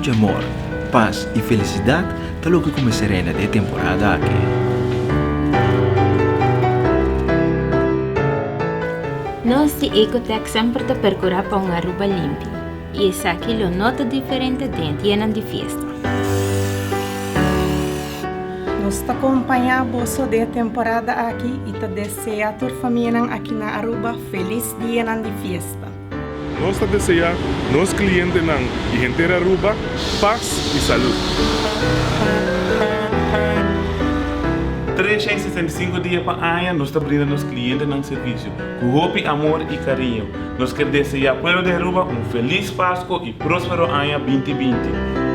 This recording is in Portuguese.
muito amor, paz e felicidade, tá logo começaremos a temporada aqui. Nós de Ecotec sempre te percurar para uma Aruba limpa. E essa aqui lo nota diferente dentro e de festa. Nós te acompanhamos de temporada aqui e te deseja a tua família aqui na Aruba feliz dia de festa. Nós te deseja nos clientes e gente de Aruba paz e saúde. 365 dias para ano, nós estamos brindando aos clientes no serviço, com roupa, amor e carinho. Nós queremos desejar ao povo de Aruba um feliz Páscoa e próspero ano 2020.